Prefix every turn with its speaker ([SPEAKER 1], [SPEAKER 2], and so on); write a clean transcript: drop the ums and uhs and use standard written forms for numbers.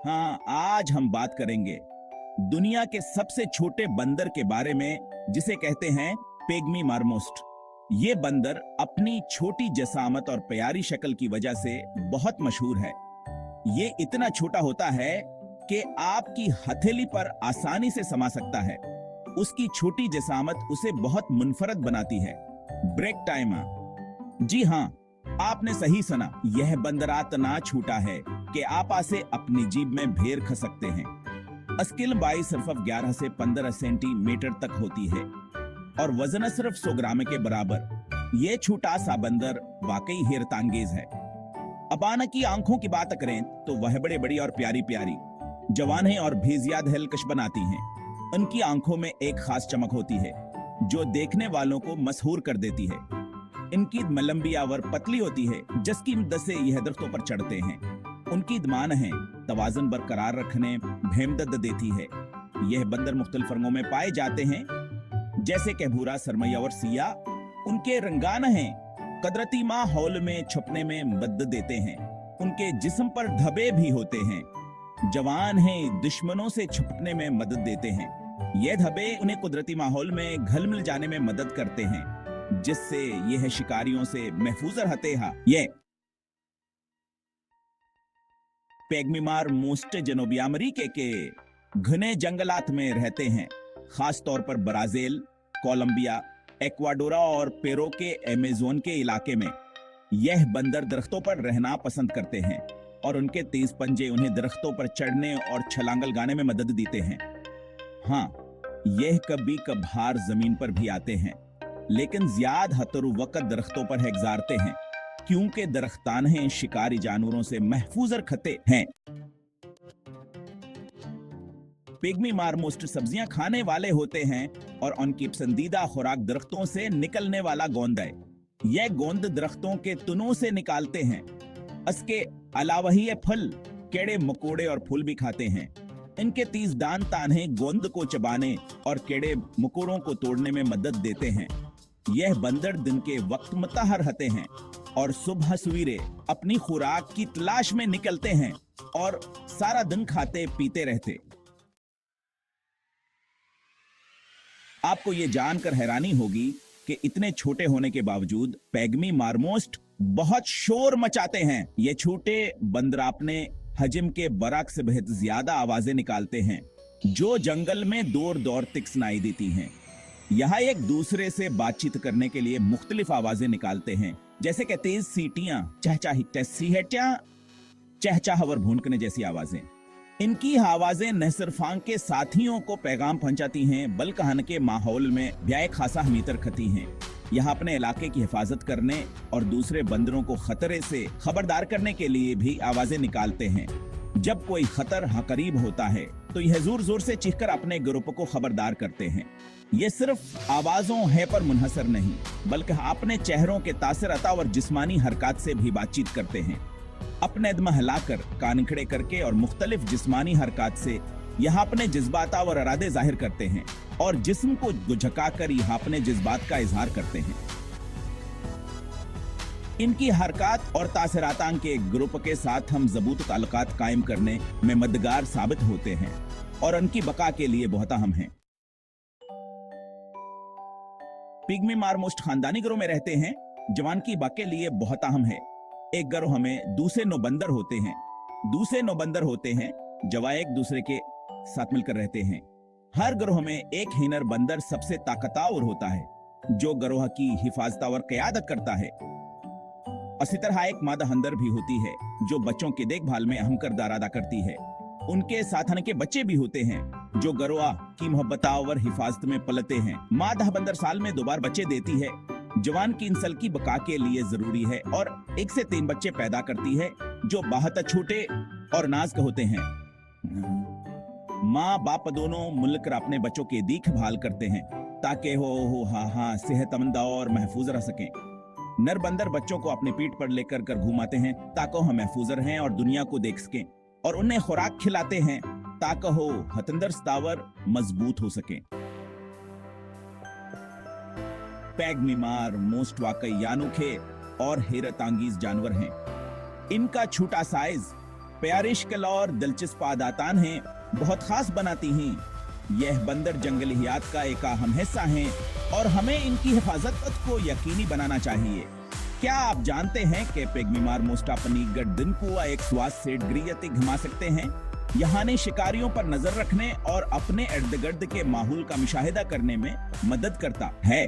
[SPEAKER 1] हाँ, आज हम बात करेंगे दुनिया के सबसे छोटे बंदर के बारे में, जिसे कहते हैं पेग्मी मार्मोस्ट। ये बंदर अपनी छोटी जसामत और प्यारी शक्ल की वजह से बहुत मशहूर है। ये इतना छोटा होता है कि आपकी हथेली पर आसानी से समा सकता है। उसकी छोटी जसामत उसे बहुत मुनफरद बनाती है। Break timer. जी हाँ, आपने सही सुना। यह बंदर इतना छोटा है कि आप इसे अपनी जीभ में भेर खा सकते हैं। स्किल बाई सिर्फ 11 से 15 सेंटीमीटर तक होती है और वजन सिर्फ 100 ग्राम के बराबर। यह छोटा सा बंदर वाकई हैरतांगेज है। अबाना की आंखों की बात करें तो वह बड़े बड़ी और प्यारी प्यारी जवान है और भेजिया दिलकश बनाती हैं। उनकी आंखों में एक खास चमक होती है जो देखने वालों को मशहूर कर देती है। इनकी लंबी और पतली होती है, जिसकी मदद से यह दरख्तों पर चढ़ते हैं। उनकी मान है तवाज़ुन बरकरार रखने भेमदद देती है। यह बंदर मुख्तलिफ रंगों में पाए जाते हैं, जैसे कि भूरा, सरमैया और सिया। उनके रंगान हैं कुदरती माहौल में छुपने में मदद देते हैं। उनके जिस्म पर धब्बे भी होते हैं। जवान हैं दुश्मनों से छुपने में मदद देते हैं। यह धब्बे उन्हें कुदरती माहौल में घुल मिल जाने में मदद करते हैं, जिससे यह शिकारियों से महफूज रहते हैं। ये पेग्मी मार्मोस्ट जनूबी अमेरिका के घने जंगलात में रहते हैं, खास तौर पर ब्राजील, कोलंबिया, एक्वाडोरा और पेरू के अमेज़न के इलाके में। यह बंदर दरख्तों पर रहना पसंद करते हैं और उनके तेज पंजे उन्हें दरख्तों पर चढ़ने और छलांग लगाने में मदद देते हैं। हाँ, यह कभी कभार जमीन पर भी आते हैं, लेकिन ज्यादा हतर वक्त दरख्तों पर है गुजारते हैं, क्योंकि दरख्तान हैं शिकारी जानवरों से महफूज रखते हैं। पिग्मी मार्मोस्ट सब्जियां खाने वाले होते हैं और उनकी पसंदीदा खुराक दरख्तों से निकलने वाला गोंद है। यह गोंद दरख्तों के तनों से निकालते हैं। इसके अलावा ही ये फल, केड़े मकोड़े और फूल भी खाते हैं। इनके तीस दान ताने गोंद को चबाने और केड़े मकोड़ों को तोड़ने में मदद देते हैं। यह बंदर दिन के वक्त मुताहर रहते हैं और सुबह सवेरे अपनी खुराक की तलाश में निकलते हैं और सारा दिन खाते पीते रहते। आपको यह जानकर हैरानी होगी कि इतने छोटे होने के बावजूद पेग्मी मार्मोस्ट बहुत शोर मचाते हैं। ये छोटे बंदर अपने हजम के बराक से बेहद ज्यादा आवाजें निकालते हैं, जो जंगल में दूर दूर तक सुनाई देती हैं। यहाँ एक दूसरे से बातचीत करने के लिए मुख्तलिफ आवाजें निकालते हैं, जैसे कि तेज सीटियां, चहचहावर भूनकने जैसी आवाजें। इनकी आवाजें न सिर्फ के साथियों को पैगाम पहुंचाती हैं, बल्कि हन के माहौल में ब्याह खासा हमीत रखती हैं। यहाँ अपने इलाके की हिफाजत करने और दूसरे बंदरों को खतरे से खबरदार करने के लिए भी आवाजें निकालते हैं। जब कोई खतर करीब होता है तो यह जोर जोर से चीखकर अपने ग्रुप को खबरदार करते हैं। ये सिर्फ आवाजों है पर मुनहसर नहीं, बल्कि अपने चेहरों के तासर अता और जिस्मानी हरकत से भी बातचीत करते हैं। अपने दम हिलाकर, कान खड़े करके और मुख्तलिफ जिस्मानी हरकत से यह अपने जज्बात और इरादे जाहिर करते हैं और जिस्म को झुकाकर यह अपने जज्बात का इजहार करते हैं। इनकी हरकत और तासरात के ग्रुप के साथ हम जबूत ताल्लुकात कायम करने में मददगार साबित होते हैं और उनकी बका के लिए बहुत अहम हैं। पिग्मी मार्मोस्ट खानदानी गिरोह में रहते हैं। जवान की बका के लिए बहुत अहम है। एक गिरोह में दूसरे 9 बंदर होते हैं। दूसरे 9 बंदर होते हैं जवा एक दूसरे के साथ मिलकर रहते हैं। हर गिरोह में एक हिनर बंदर सबसे ताकतवर होता है, जो गिरोह की हिफाजत और क़यादत करता है। इसी तरह एक मादा हंदर भी होती है, जो बच्चों की देखभाल में अहम किरदार अदा करती है। उनके साथ के बच्चे भी होते हैं, जो गिरोह की मोहब्बत और हिफाजत में पलते हैं। मादा बंदर साल में 2 बार बच्चे देती है। जवान की नस्ल की बका के लिए जरूरी है और 1 से 3 बच्चे पैदा करती है, जो बहुत छोटे और नाजुक होते हैं। माँ बाप दोनों मिलकर अपने बच्चों की देखभाल करते हैं ताकि हो सेहतमंद और महफूज रह सकें। नर बंदर बच्चों को अपनी पीठ पर लेकर कर घुमाते हैं ताकि हम महफूज रहें और दुनिया को देख सकें, और उन्हें खुराक खिलाते हैं ताकि हो हतंदर स्तावर मजबूत हो सकें। पेग्मी मार्मोस्ट वाकई अनोखे और हैरत अंगेज जानवर हैं। इनका छोटा साइज प्यारे शक्ल और दिलचस्प आदतान हैं बहुत खास बनाती हैं। यह बंदर जंगली हयात का एक अहम हिस्सा हैं और हमें इनकी हिफाजत को यकीनी बनाना चाहिए। क्या आप जानते हैं कि पिग्मी मार्मोस्ट अपनी गर्दन को एक स्वास्थ्य से डिग्री घुमा सकते हैं? यहाँ ने शिकारियों पर नजर रखने और अपने इर्द गिर्द के माहौल का मुशाहिदा करने में मदद करता है।